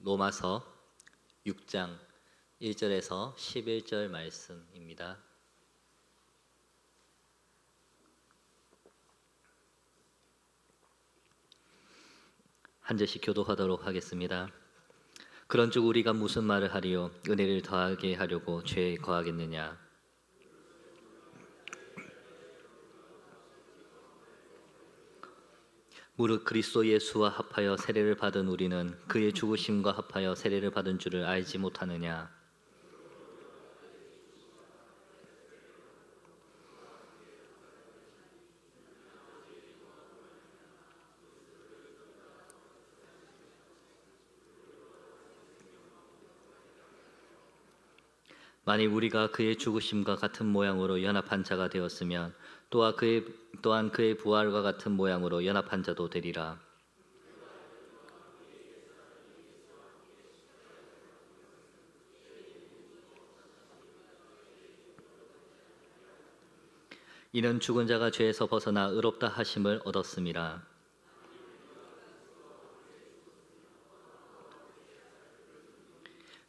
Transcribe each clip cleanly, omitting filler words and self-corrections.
로마서 6장 1절에서 11절 말씀입니다. 한 절씩 교독하도록 하겠습니다. 그런즉 우리가 무슨 말을 하리요? 은혜를 더하게 하려고 죄에 거하겠느냐? 무릇 그리스도 예수와 합하여 세례를 받은 우리는 그의 죽으심과 합하여 세례를 받은 줄을 알지 못하느냐? 만일 우리가 그의 죽으심과 같은 모양으로 연합한 자가 되었으면 또한 그의 부활과 같은 모양으로 연합한 자도 되리라. 이는 죽은 자가 죄에서 벗어나 의롭다 하심을 얻었음이라.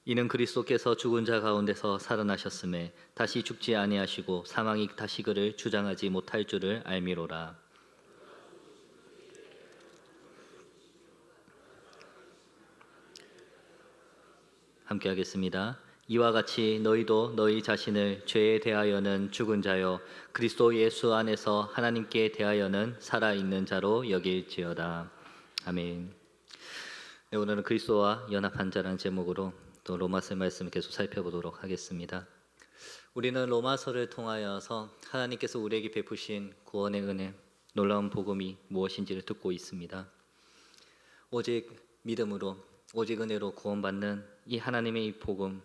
이는 그리스도께서 죽은 자 가운데서 살아나셨음에 다시 죽지 아니하시고 사망이 다시 그를 주장하지 못할 줄을 알미로라. 함께 하겠습니다. 이와 같이 너희도 너희 자신을 죄에 대하여는 죽은 자요 그리스도 예수 안에서 하나님께 대하여는 살아있는 자로 여길지어다. 아멘. 네, 오늘은 그리스도와 연합한 자라는 제목으로 또 로마서 말씀을 계속 살펴보도록 하겠습니다. 우리는 로마서를 통하여서 하나님께서 우리에게 베푸신 구원의 은혜, 놀라운 복음이 무엇인지를 듣고 있습니다. 오직 믿음으로, 오직 은혜로 구원받는 이 하나님의 이 복음,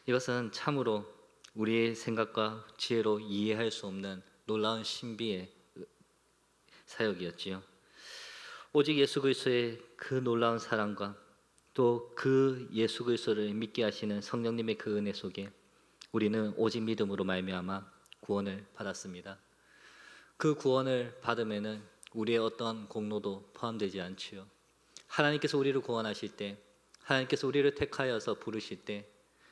이것은 참으로 우리의 생각과 지혜로 이해할 수 없는 놀라운 신비의 사역이었지요. 오직 예수 그리스도의 그 놀라운 사랑과 또 그 예수 그리스도를 믿게 하시는 성령님의 그 은혜 속에 우리는 오직 믿음으로 말미암아 구원을 받았습니다. 그 구원을 받으면은 우리의 어떤 공로도 포함되지 않지요. 하나님께서 우리를 구원하실 때, 하나님께서 우리를 택하여서 부르실 때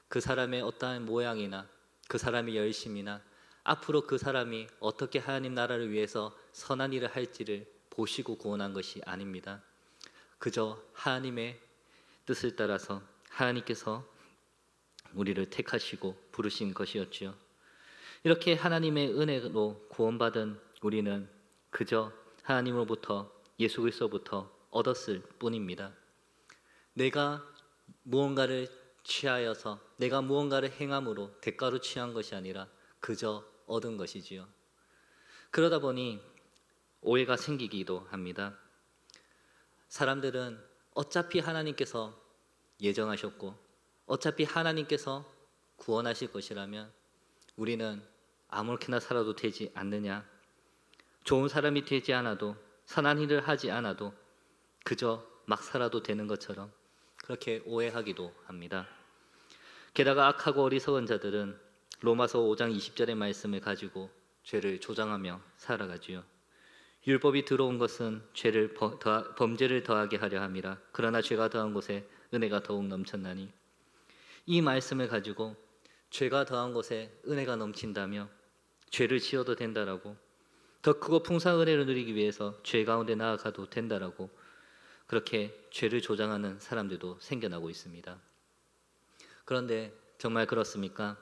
그 사람의 어떠한 모양이나 그 사람의 열심이나 앞으로 그 사람이 어떻게 하나님 나라를 위해서 선한 일을 할지를 보시고 구원한 것이 아닙니다. 그저 하나님의 뜻을 따라서 하나님께서 우리를 택하시고 부르신 것이었지요. 이렇게 하나님의 은혜로 구원받은 우리는 그저 하나님으로부터 예수 그리스도부터 얻었을 뿐입니다. 내가 무언가를 취하여서 내가 무언가를 행함으로 대가로 취한 것이 아니라 그저 얻은 것이지요. 그러다 보니 오해가 생기기도 합니다. 사람들은 어차피 하나님께서 예정하셨고 어차피 하나님께서 구원하실 것이라면 우리는 아무렇게나 살아도 되지 않느냐, 좋은 사람이 되지 않아도 선한 일을 하지 않아도 그저 막 살아도 되는 것처럼 그렇게 오해하기도 합니다. 게다가 악하고 어리석은 자들은 로마서 5장 20절의 말씀을 가지고 죄를 조장하며 살아가지요. 율법이 들어온 것은 범죄를 더하게 하려 함이라. 그러나 죄가 더한 곳에 은혜가 더욱 넘쳤나니. 이 말씀을 가지고 죄가 더한 곳에 은혜가 넘친다며 죄를 지어도 된다라고, 더 크고 풍성한 은혜를 누리기 위해서 죄 가운데 나아가도 된다라고 그렇게 죄를 조장하는 사람들도 생겨나고 있습니다. 그런데 정말 그렇습니까?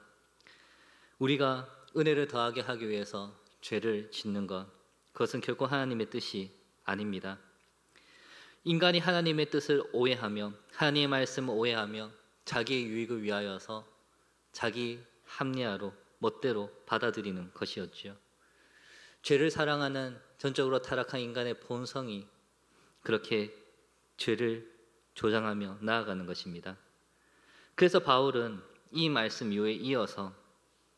우리가 은혜를 더하게 하기 위해서 죄를 짓는 것, 그것은 결코 하나님의 뜻이 아닙니다. 인간이 하나님의 뜻을 오해하며 하나님의 말씀을 오해하며 자기의 유익을 위하여서 자기 합리화로 멋대로 받아들이는 것이었지요. 죄를 사랑하는 전적으로 타락한 인간의 본성이 그렇게 죄를 조장하며 나아가는 것입니다. 그래서 바울은 이 말씀 이후에 이어서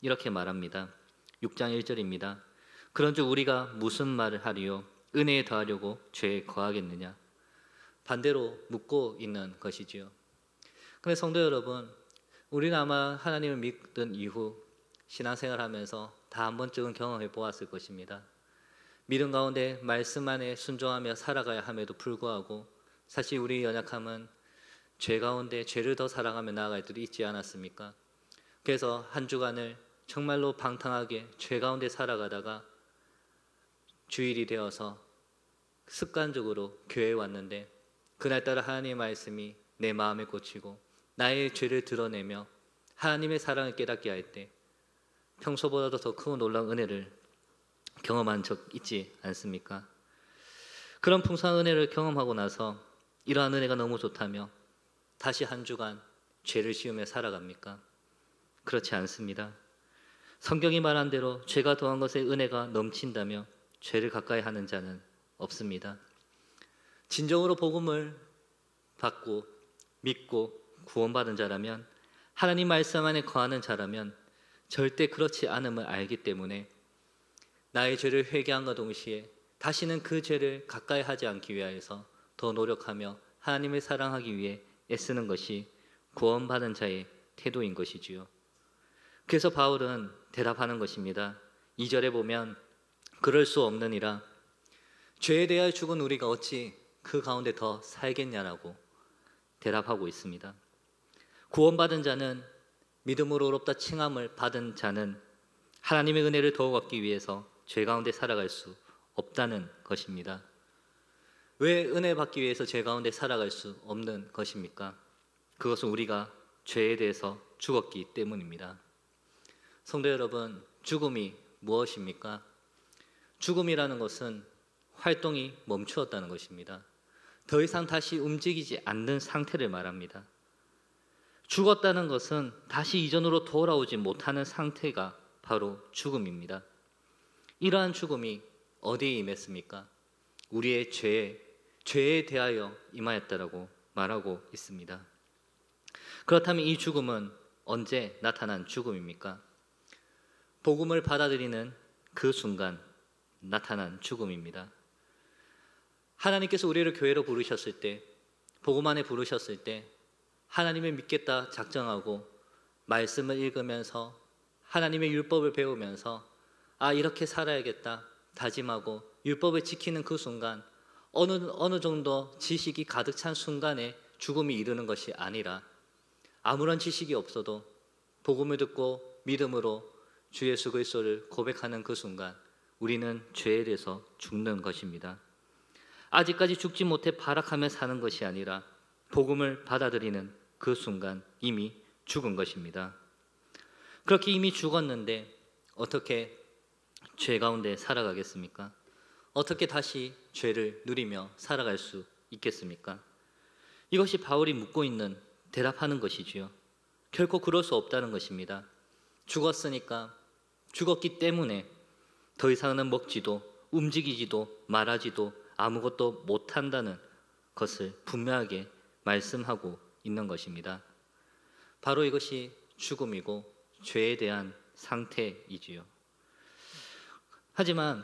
이렇게 말합니다. 6장 1절입니다. 그런즉 우리가 무슨 말을 하리요? 은혜에 더하려고 죄에 거하겠느냐? 반대로 묻고 있는 것이지요. 그런데 성도 여러분, 우리는 아마 하나님을 믿은 이후 신앙생활하면서 다 한 번쯤은 경험해 보았을 것입니다. 믿음 가운데 말씀 안에 순종하며 살아가야 함에도 불구하고 사실 우리의 연약함은 죄 가운데 죄를 더 사랑하며 나아갈 때도 있지 않았습니까? 그래서 한 주간을 정말로 방탕하게 죄 가운데 살아가다가 주일이 되어서 습관적으로 교회에 왔는데 그날따라 하나님의 말씀이 내 마음에 꽂히고 나의 죄를 드러내며 하나님의 사랑을 깨닫게 할 때 평소보다도 더 크고 놀라운 은혜를 경험한 적 있지 않습니까? 그런 풍성한 은혜를 경험하고 나서 이러한 은혜가 너무 좋다며 다시 한 주간 죄를 지으며 살아갑니까? 그렇지 않습니다. 성경이 말한 대로 죄가 더한 것에 은혜가 넘친다며 죄를 가까이 하는 자는 없습니다. 진정으로 복음을 받고 믿고 구원받은 자라면, 하나님 말씀 안에 거하는 자라면 절대 그렇지 않음을 알기 때문에 나의 죄를 회개함과 동시에 다시는 그 죄를 가까이 하지 않기 위하여서 더 노력하며 하나님을 사랑하기 위해 애쓰는 것이 구원받은 자의 태도인 것이지요. 그래서 바울은 대답하는 것입니다. 2절에 보면 그럴 수 없느니라, 죄에 대하여 죽은 우리가 어찌 그 가운데 더 살겠냐라고 대답하고 있습니다. 구원받은 자는, 믿음으로 의롭다 칭함을 받은 자는 하나님의 은혜를 더욱 얻기 위해서 죄 가운데 살아갈 수 없다는 것입니다. 왜 은혜 받기 위해서 죄 가운데 살아갈 수 없는 것입니까? 그것은 우리가 죄에 대해서 죽었기 때문입니다. 성도 여러분, 죽음이 무엇입니까? 죽음이라는 것은 활동이 멈추었다는 것입니다. 더 이상 다시 움직이지 않는 상태를 말합니다. 죽었다는 것은 다시 이전으로 돌아오지 못하는 상태가 바로 죽음입니다. 이러한 죽음이 어디에 임했습니까? 우리의 죄에 대하여 임하였다라고 말하고 있습니다. 그렇다면 이 죽음은 언제 나타난 죽음입니까? 복음을 받아들이는 그 순간 나타난 죽음입니다. 하나님께서 우리를 교회로 부르셨을 때, 복음 안에 부르셨을 때 하나님을 믿겠다 작정하고 말씀을 읽으면서 하나님의 율법을 배우면서 이렇게 살아야겠다 다짐하고 율법을 지키는 그 순간, 어느 정도 지식이 가득 찬 순간에 죽음이 이르는 것이 아니라 아무런 지식이 없어도 복음을 듣고 믿음으로 주 예수 그리스도를 고백하는 그 순간 우리는 죄에 대해서 죽는 것입니다. 아직까지 죽지 못해 발악하며 사는 것이 아니라 복음을 받아들이는 그 순간 이미 죽은 것입니다. 그렇게 이미 죽었는데 어떻게 죄 가운데 살아가겠습니까? 어떻게 다시 죄를 누리며 살아갈 수 있겠습니까? 이것이 바울이 묻고 있는, 대답하는 것이지요. 결코 그럴 수 없다는 것입니다. 죽었으니까, 죽었기 때문에 더 이상은 먹지도 움직이지도 말하지도 아무것도 못한다는 것을 분명하게 말씀하고 있는 것입니다. 바로 이것이 죽음이고 죄에 대한 상태이지요. 하지만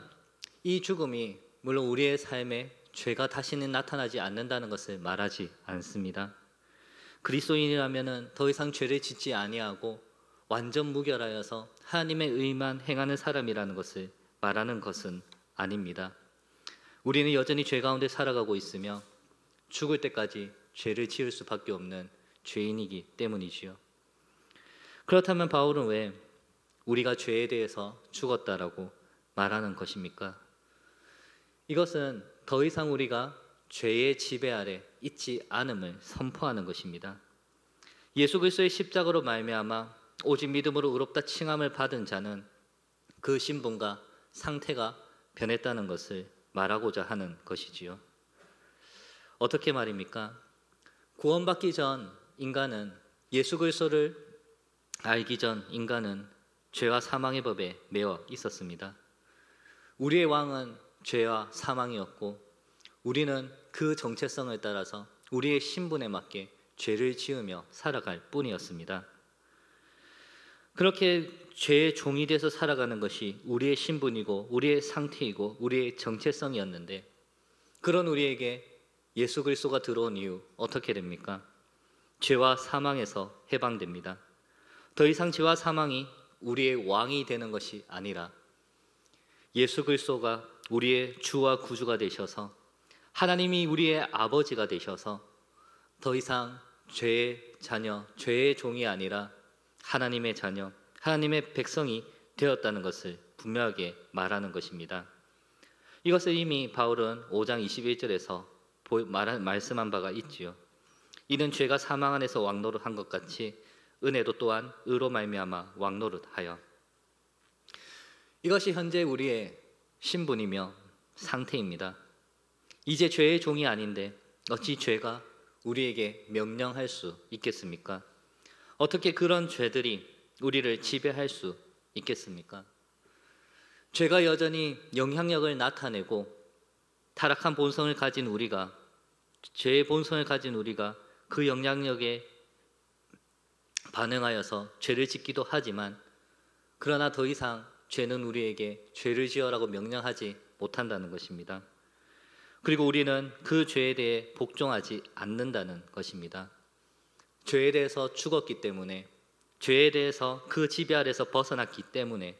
이 죽음이 물론 우리의 삶에 죄가 다시는 나타나지 않는다는 것을 말하지 않습니다. 그리스도인이라면 더 이상 죄를 짓지 아니하고 완전 무결하여서 하나님의 의만 행하는 사람이라는 것을 말하는 것은 아닙니다. 우리는 여전히 죄 가운데 살아가고 있으며 죽을 때까지 죄를 지을 수밖에 없는 죄인이기 때문이지요. 그렇다면 바울은 왜 우리가 죄에 대해서 죽었다라고 말하는 것입니까? 이것은 더 이상 우리가 죄의 지배 아래 있지 않음을 선포하는 것입니다. 예수 그리스도의 십자가로 말미암아 오직 믿음으로 의롭다 칭함을 받은 자는 그 신분과 상태가 변했다는 것을 말하고자 하는 것이지요. 어떻게 말입니까? 구원받기 전 인간은, 예수 그리스도를 알기 전 인간은 죄와 사망의 법에 매여 있었습니다. 우리의 왕은 죄와 사망이었고 우리는 그 정체성을 따라서 우리의 신분에 맞게 죄를 지으며 살아갈 뿐이었습니다. 그렇게 죄의 종이 돼서 살아가는 것이 우리의 신분이고 우리의 상태이고 우리의 정체성이었는데, 그런 우리에게 예수 그리스도가 들어온 이후 어떻게 됩니까? 죄와 사망에서 해방됩니다. 더 이상 죄와 사망이 우리의 왕이 되는 것이 아니라 예수 그리스도가 우리의 주와 구주가 되셔서 하나님이 우리의 아버지가 되셔서 더 이상 죄의 자녀, 죄의 종이 아니라 하나님의 자녀, 하나님의 백성이 되었다는 것을 분명하게 말하는 것입니다. 이것을 이미 바울은 5장 21절에서 말씀한 바가 있지요. 이는 죄가 사망 안에서 왕노릇한 것 같이 은혜도 또한 의로 말미암아 왕노릇하여. 이것이 현재 우리의 신분이며 상태입니다. 이제 죄의 종이 아닌데 어찌 죄가 우리에게 명령할 수 있겠습니까? 어떻게 그런 죄들이 우리를 지배할 수 있겠습니까? 죄가 여전히 영향력을 나타내고 타락한 본성을 가진 우리가, 죄의 본성을 가진 우리가 그 영향력에 반응하여서 죄를 짓기도 하지만, 그러나 더 이상 죄는 우리에게 죄를 지어라고 명령하지 못한다는 것입니다. 그리고 우리는 그 죄에 대해 복종하지 않는다는 것입니다. 죄에 대해서 죽었기 때문에, 죄에 대해서 그 지배 아래서 벗어났기 때문에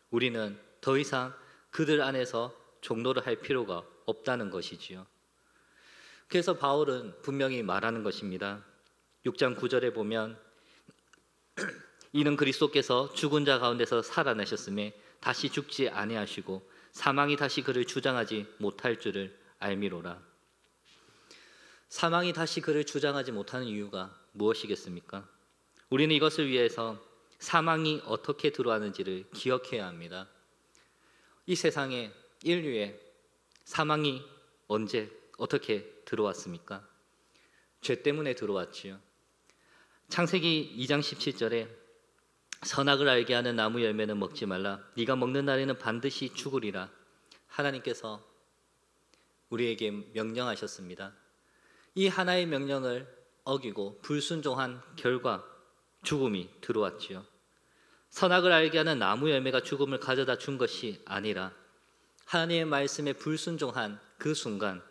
우리는 더 이상 그들 안에서 종노를 할 필요가 없다는 것이지요. 그래서 바울은 분명히 말하는 것입니다. 6장 9절에 보면 이는 그리스도께서 죽은 자 가운데서 살아나셨음에 다시 죽지 아니하시고 사망이 다시 그를 주장하지 못할 줄을 알미로라. 사망이 다시 그를 주장하지 못하는 이유가 무엇이겠습니까? 우리는 이것을 위해서 사망이 어떻게 들어왔는지를 기억해야 합니다. 이 세상에, 인류에 사망이 언제 어떻게 들어왔습니까? 죄 때문에 들어왔지요. 창세기 2장 17절에 선악을 알게 하는 나무 열매는 먹지 말라. 네가 먹는 날에는 반드시 죽으리라. 하나님께서 우리에게 명령하셨습니다. 이 하나의 명령을 어기고 불순종한 결과 죽음이 들어왔지요. 선악을 알게 하는 나무 열매가 죽음을 가져다 준 것이 아니라 하나님의 말씀에 불순종한 그 순간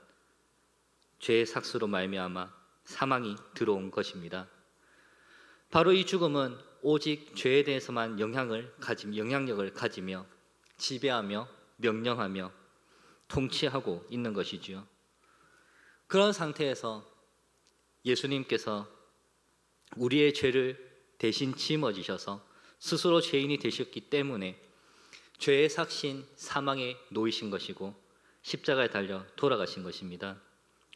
죄의 삭수로 말미암아 사망이 들어온 것입니다. 바로 이 죽음은 오직 죄에 대해서만 영향력을 가지며 지배하며 명령하며 통치하고 있는 것이지요. 그런 상태에서 예수님께서 우리의 죄를 대신 짊어지셔서 스스로 죄인이 되셨기 때문에 죄의 삭신 사망에 놓이신 것이고 십자가에 달려 돌아가신 것입니다.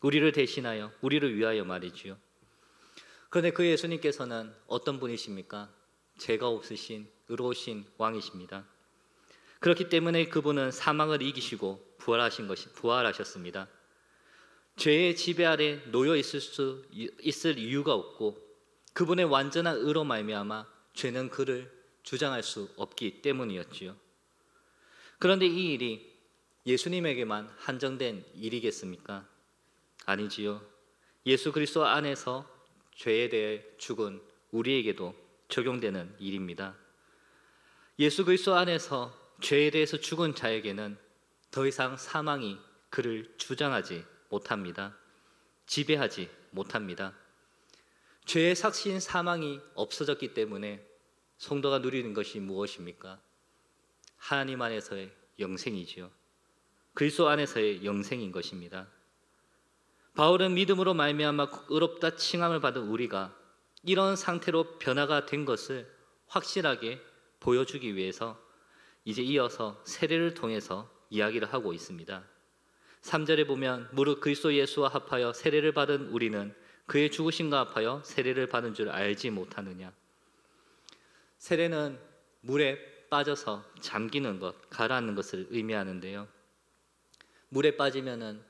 우리를 대신하여, 우리를 위하여 말이지요. 그런데 그 예수님께서는 어떤 분이십니까? 죄가 없으신 의로우신 왕이십니다. 그렇기 때문에 그분은 사망을 이기시고 부활하셨습니다. 죄의 지배 아래 놓여 있을 이유가 없고 그분의 완전한 의로 말미암아 죄는 그를 주장할 수 없기 때문이었지요. 그런데 이 일이 예수님에게만 한정된 일이겠습니까? 아니지요. 예수 그리스도 안에서 죄에 대해 죽은 우리에게도 적용되는 일입니다. 예수 그리스도 안에서 죄에 대해서 죽은 자에게는 더 이상 사망이 그를 주장하지 못합니다. 지배하지 못합니다. 죄의 삭신 사망이 없어졌기 때문에 성도가 누리는 것이 무엇입니까? 하나님 안에서의 영생이지요. 그리스도 안에서의 영생인 것입니다. 바울은 믿음으로 말미암아 의롭다 칭함을 받은 우리가 이런 상태로 변화가 된 것을 확실하게 보여주기 위해서 이제 이어서 세례를 통해서 이야기를 하고 있습니다. 3절에 보면 무릇 그리스도 예수와 합하여 세례를 받은 우리는 그의 죽으심과 합하여 세례를 받은 줄 알지 못하느냐. 세례는 물에 빠져서 잠기는 것, 가라앉는 것을 의미하는데요. 물에 빠지면은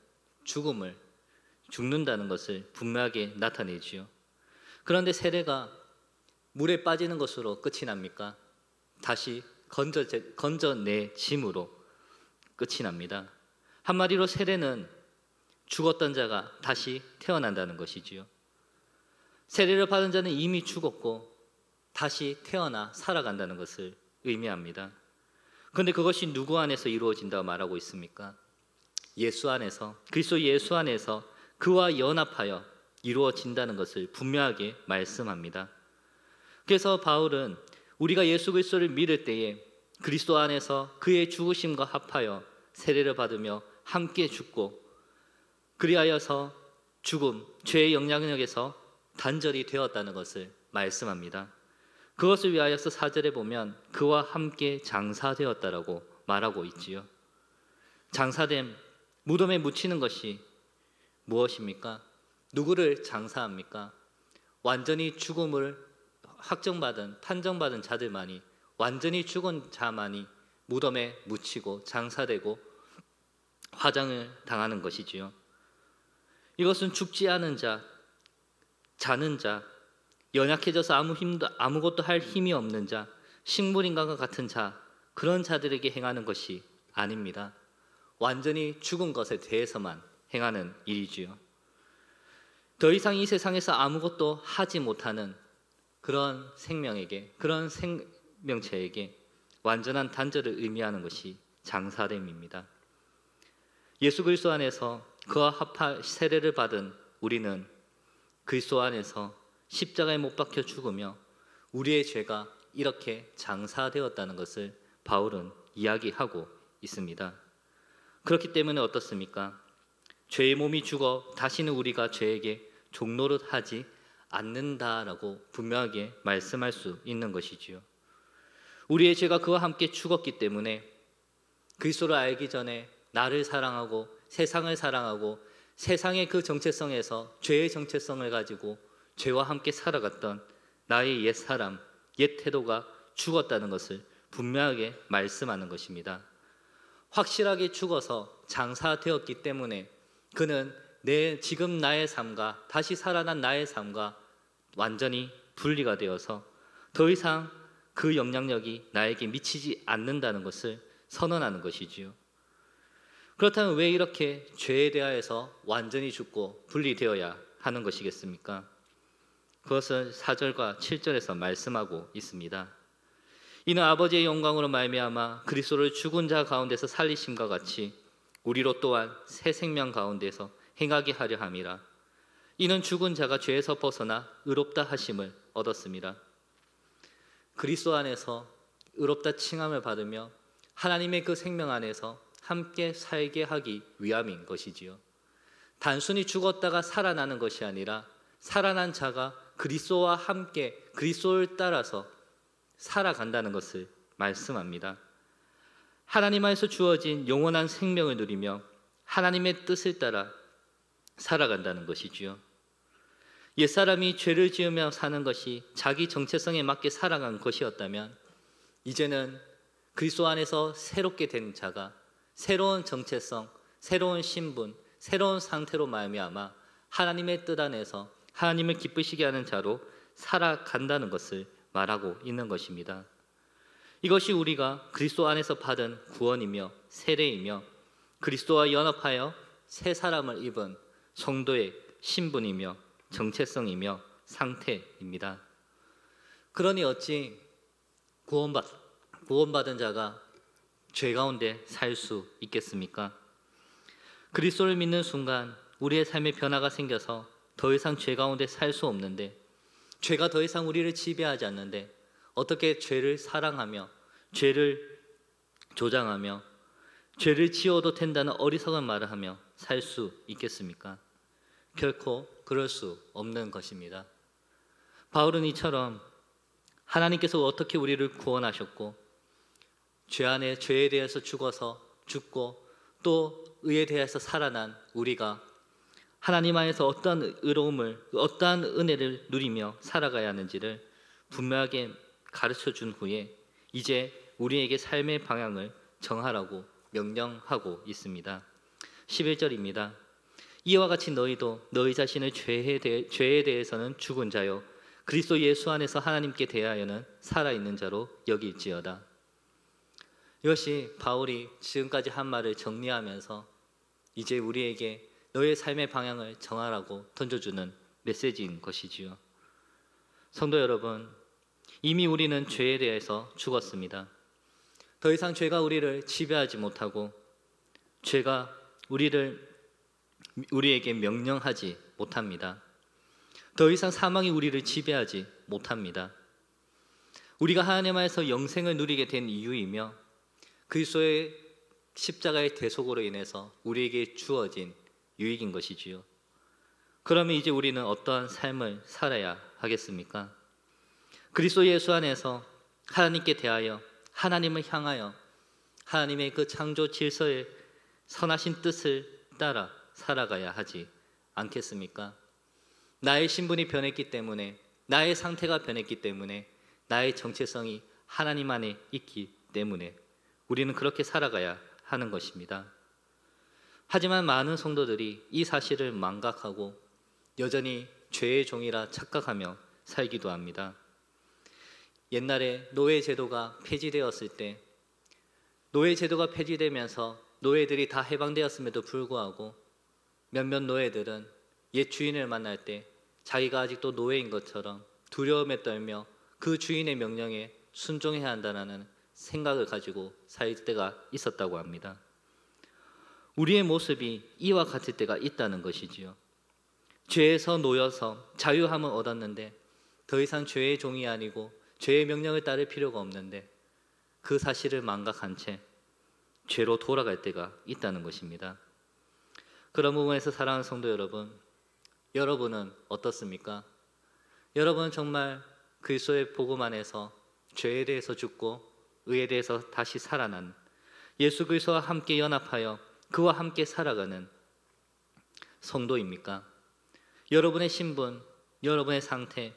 죽는다는 것을 분명하게 나타내지요. 그런데 세례가 물에 빠지는 것으로 끝이 납니까? 다시 건져내짐으로 끝이 납니다. 한마디로 세례는 죽었던 자가 다시 태어난다는 것이지요. 세례를 받은 자는 이미 죽었고 다시 태어나 살아간다는 것을 의미합니다. 그런데 그것이 누구 안에서 이루어진다고 말하고 있습니까? 예수 안에서, 그리스도 예수 안에서 그와 연합하여 이루어진다는 것을 분명하게 말씀합니다. 그래서 바울은 우리가 예수 그리스도를 믿을 때에 그리스도 안에서 그의 죽으심과 합하여 세례를 받으며 함께 죽고 그리하여서 죽음, 죄의 영향력에서 단절이 되었다는 것을 말씀합니다. 그것을 위하여서 4절에 보면 그와 함께 장사되었다라고 말하고 있지요. 장사됨, 무덤에 묻히는 것이 무엇입니까? 누구를 장사합니까? 완전히 죽음을 판정받은 자들만이, 완전히 죽은 자만이 무덤에 묻히고 장사되고 화장을 당하는 것이지요. 이것은 죽지 않은 자, 자는 자, 연약해져서 아무것도 할 힘이 없는 자, 식물인간과 같은 자, 그런 자들에게 행하는 것이 아닙니다. 완전히 죽은 것에 대해서만 행하는 일이지요. 더 이상 이 세상에서 아무것도 하지 못하는 그런 생명에게, 그런 생명체에게 완전한 단절을 의미하는 것이 장사됨입니다. 예수 그리스도 안에서 그와 합할 세례를 받은 우리는 그리스도 안에서 십자가에 못 박혀 죽으며 우리의 죄가 이렇게 장사되었다는 것을 바울은 이야기하고 있습니다. 그렇기 때문에 어떻습니까? 죄의 몸이 죽어 다시는 우리가 죄에게 종노릇하지 않는다라고 분명하게 말씀할 수 있는 것이지요. 우리의 죄가 그와 함께 죽었기 때문에 그리스도를 알기 전에 나를 사랑하고 세상을 사랑하고 세상의 그 정체성에서 죄의 정체성을 가지고 죄와 함께 살아갔던 나의 옛 사람, 옛 태도가 죽었다는 것을 분명하게 말씀하는 것입니다. 확실하게 죽어서 장사되었기 때문에 그는 지금 나의 삶과 다시 살아난 나의 삶과 완전히 분리가 되어서 더 이상 그 영향력이 나에게 미치지 않는다는 것을 선언하는 것이지요. 그렇다면 왜 이렇게 죄에 대하여서 완전히 죽고 분리되어야 하는 것이겠습니까? 그것은 4절과 7절에서 말씀하고 있습니다. 이는 아버지의 영광으로 말미암아 그리스도를 죽은 자 가운데서 살리심과 같이 우리로 또한 새 생명 가운데서 행하게 하려 함이라. 이는 죽은 자가 죄에서 벗어나 의롭다 하심을 얻었습니다. 그리스도 안에서 의롭다 칭함을 받으며 하나님의 그 생명 안에서 함께 살게 하기 위함인 것이지요. 단순히 죽었다가 살아나는 것이 아니라 살아난 자가 그리스도와 함께 그리스도를 따라서 살아간다는 것을 말씀합니다. 하나님 안에서 주어진 영원한 생명을 누리며 하나님의 뜻을 따라 살아간다는 것이지요. 옛사람이 죄를 지으며 사는 것이 자기 정체성에 맞게 살아간 것이었다면 이제는 그리스도 안에서 새롭게 된 자가 새로운 정체성, 새로운 신분, 새로운 상태로 말미암아 하나님의 뜻 안에서 하나님을 기쁘시게 하는 자로 살아간다는 것을 말하고 있는 것입니다. 이것이 우리가 그리스도 안에서 받은 구원이며 세례이며 그리스도와 연합하여 새 사람을 입은 성도의 신분이며 정체성이며 상태입니다. 그러니 어찌 구원받은 자가 죄 가운데 살 수 있겠습니까? 그리스도를 믿는 순간 우리의 삶에 변화가 생겨서 더 이상 죄 가운데 살 수 없는데, 죄가 더 이상 우리를 지배하지 않는데 어떻게 죄를 사랑하며 죄를 조장하며 죄를 지어도 된다는 어리석은 말을 하며 살 수 있겠습니까? 결코 그럴 수 없는 것입니다. 바울은 이처럼 하나님께서 어떻게 우리를 구원하셨고 죄에 대해서 죽고 또 의에 대해서 살아난 우리가 하나님 안에서 어떠한 의로움을, 어떠한 은혜를 누리며 살아가야 하는지를 분명하게 가르쳐 준 후에 이제 우리에게 삶의 방향을 정하라고 명령하고 있습니다. 11절입니다. 이와 같이 너희도 너희 자신을 죄에 대해서는 죽은 자요 그리스도 예수 안에서 하나님께 대하여는 살아있는 자로 여길지어다. 이것이 바울이 지금까지 한 말을 정리하면서 이제 우리에게 너의 삶의 방향을 정하라고 던져주는 메시지인 것이지요. 성도 여러분, 이미 우리는 죄에 대해서 죽었습니다. 더 이상 죄가 우리를 지배하지 못하고 죄가 우리에게 명령하지 못합니다. 더 이상 사망이 우리를 지배하지 못합니다. 우리가 하나님 안에서 영생을 누리게 된 이유이며 그리스도의 십자가의 대속으로 인해서 우리에게 주어진 유익인 것이지요. 그러면 이제 우리는 어떠한 삶을 살아야 하겠습니까? 그리스도 예수 안에서 하나님께 대하여 하나님을 향하여 하나님의 그 창조 질서의 선하신 뜻을 따라 살아가야 하지 않겠습니까? 나의 신분이 변했기 때문에, 나의 상태가 변했기 때문에, 나의 정체성이 하나님 안에 있기 때문에 우리는 그렇게 살아가야 하는 것입니다. 하지만 많은 성도들이 이 사실을 망각하고 여전히 죄의 종이라 착각하며 살기도 합니다. 옛날에 노예제도가 폐지되었을 때, 노예제도가 폐지되면서 노예들이 다 해방되었음에도 불구하고 몇몇 노예들은 옛 주인을 만날 때 자기가 아직도 노예인 것처럼 두려움에 떨며 그 주인의 명령에 순종해야 한다는 생각을 가지고 살 때가 있었다고 합니다. 우리의 모습이 이와 같을 때가 있다는 것이지요. 죄에서 놓여서 자유함을 얻었는데 더 이상 죄의 종이 아니고 죄의 명령을 따를 필요가 없는데 그 사실을 망각한 채 죄로 돌아갈 때가 있다는 것입니다. 그런 부분에서 사랑하는 성도 여러분, 여러분은 어떻습니까? 여러분은 정말 그리스도의 복음 안에서 죄에 대해서 죽고 의에 대해서 다시 살아난 예수 그리스도와 함께 연합하여 그와 함께 살아가는 성도입니까? 여러분의 신분, 여러분의 상태,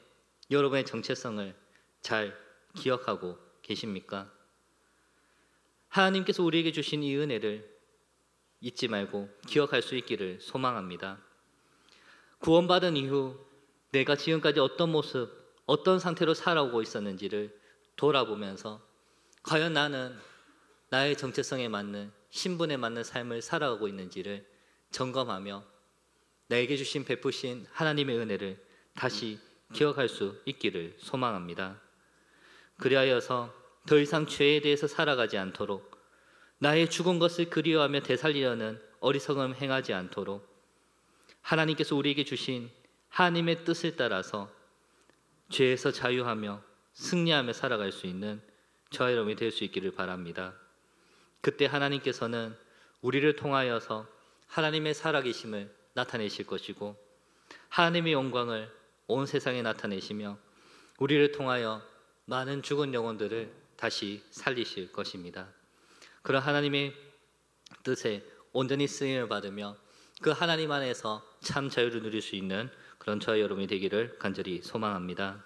여러분의 정체성을 잘 기억하고 계십니까? 하나님께서 우리에게 주신 이 은혜를 잊지 말고 기억할 수 있기를 소망합니다. 구원받은 이후 내가 지금까지 어떤 모습, 어떤 상태로 살아오고 있었는지를 돌아보면서 과연 나는 나의 정체성에 맞는, 신분에 맞는 삶을 살아가고 있는지를 점검하며 나에게 주신 베푸신 하나님의 은혜를 다시 기억할 수 있기를 소망합니다. 그리하여서 더 이상 죄에 대해서 살아가지 않도록, 나의 죽은 것을 그리워하며 되살리려는 어리석음 행하지 않도록 하나님께서 우리에게 주신 하나님의 뜻을 따라서 죄에서 자유하며 승리하며 살아갈 수 있는 저와 여러분이 될 수 있기를 바랍니다. 그때 하나님께서는 우리를 통하여서 하나님의 살아계심을 나타내실 것이고 하나님의 영광을 온 세상에 나타내시며 우리를 통하여 많은 죽은 영혼들을 다시 살리실 것입니다. 그런 하나님의 뜻에 온전히 쓰임을 받으며 그 하나님 안에서 참 자유를 누릴 수 있는 그런 저와 여러분이 되기를 간절히 소망합니다.